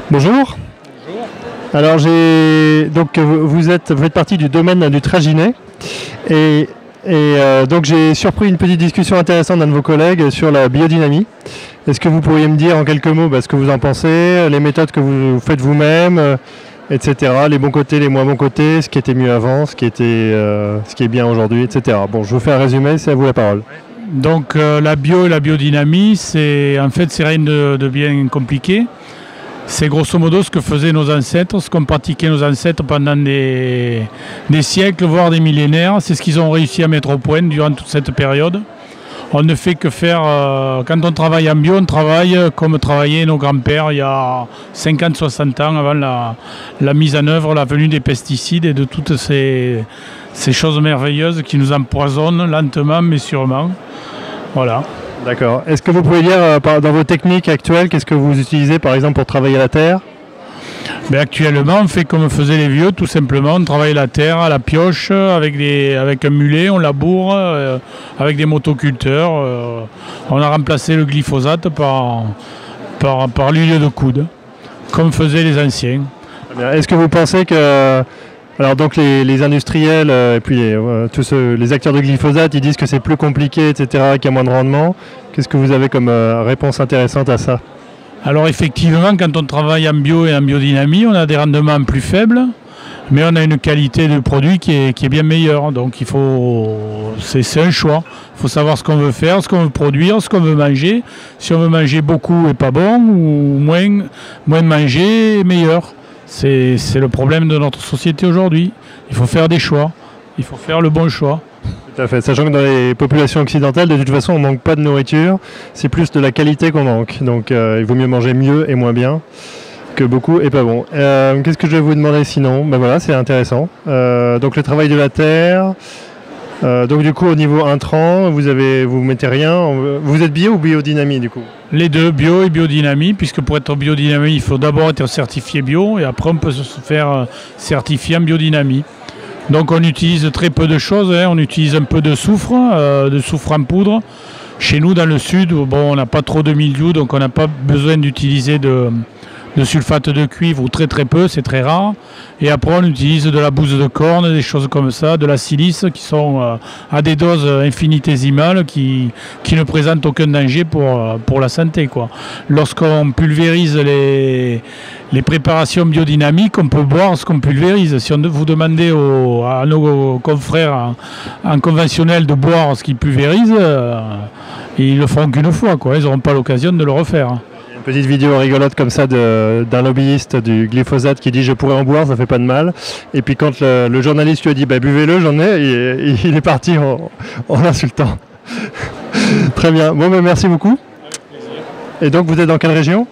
Bonjour. Alors donc vous faites partie du domaine du traginet et donc j'ai surpris une petite discussion intéressante d'un de vos collègues sur la biodynamie. Est-ce que vous pourriez me dire en quelques mots ce que vous en pensez, les méthodes que vous faites vous-même, etc. Les bons côtés, les moins bons côtés, ce qui était mieux avant, ce qui est bien aujourd'hui, etc. Bon, je vous fais un résumé, c'est à vous la parole. Donc la bio et la biodynamie, c'est rien de bien compliqué. C'est grosso modo ce que faisaient nos ancêtres, ce qu'ont pratiqué nos ancêtres pendant des siècles, voire des millénaires. C'est ce qu'ils ont réussi à mettre au point durant toute cette période. On ne fait que faire, quand on travaille en bio, on travaille comme travaillaient nos grands-pères il y a 50-60 ans, avant la mise en œuvre, la venue des pesticides et de toutes ces choses merveilleuses qui nous empoisonnent lentement mais sûrement. Voilà. D'accord. Est-ce que vous pouvez dire, dans vos techniques actuelles, qu'est-ce que vous utilisez par exemple pour travailler la terre ? Actuellement, on fait comme faisaient les vieux, tout simplement. On travaille la terre à la pioche, avec un mulet, on laboure, avec des motoculteurs. On a remplacé le glyphosate par l'huile de coude, comme faisaient les anciens. Est-ce que vous pensez que... Alors donc les industriels et puis tous les acteurs de glyphosate, ils disent que c'est plus compliqué, etc., qu'il y a moins de rendement. Qu'est-ce que vous avez comme réponse intéressante à ça ? Alors effectivement, quand on travaille en bio et en biodynamie, on a des rendements plus faibles, mais on a une qualité de produit qui est bien meilleure. Donc c'est un choix. Il faut savoir ce qu'on veut faire, ce qu'on veut produire, ce qu'on veut manger. Si on veut manger beaucoup et pas bon, ou moins manger, meilleur. C'est le problème de notre société aujourd'hui. Il faut faire des choix. Il faut faire le bon choix. Tout à fait. Sachant que dans les populations occidentales, de toute façon, on ne manque pas de nourriture. C'est plus de la qualité qu'on manque. Donc il vaut mieux manger mieux et moins bien que beaucoup et pas bon. Qu'est-ce que je vais vous demander sinon ? Voilà, c'est intéressant. Donc le travail de la terre. Donc du coup, au niveau intrant, vous mettez rien. Vous êtes bio ou biodynamie du coup ? Les deux, bio et biodynamie, puisque pour être biodynamie, il faut d'abord être certifié bio et après on peut se faire certifier en biodynamie. Donc on utilise très peu de choses, on utilise un peu de soufre en poudre. Chez nous dans le sud, on n'a pas trop de mildiou, donc on n'a pas besoin d'utiliser de sulfate de cuivre ou très peu, c'est très rare. Et après on utilise de la bouse de corne, des choses comme ça, de la silice qui sont à des doses infinitésimales qui ne présentent aucun danger pour la santé, quoi. Lorsqu'on pulvérise les préparations biodynamiques, on peut boire ce qu'on pulvérise. Si vous demandez à nos confrères en conventionnel de boire ce qu'ils pulvérisent, ils le feront qu'une fois, quoi. Ils n'auront pas l'occasion de le refaire. Petite vidéo rigolote comme ça d'un lobbyiste du glyphosate qui dit je pourrais en boire, ça fait pas de mal. Et puis quand le journaliste lui a dit buvez-le, j'en ai, et il est parti en l'insultant. Très bien. Bon, merci beaucoup. Et donc vous êtes dans quelle région ?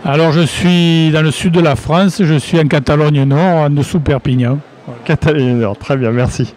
Alors je suis dans le sud de la France, je suis en Catalogne Nord, en dessous Perpignan. Catalogne Nord, très bien, merci.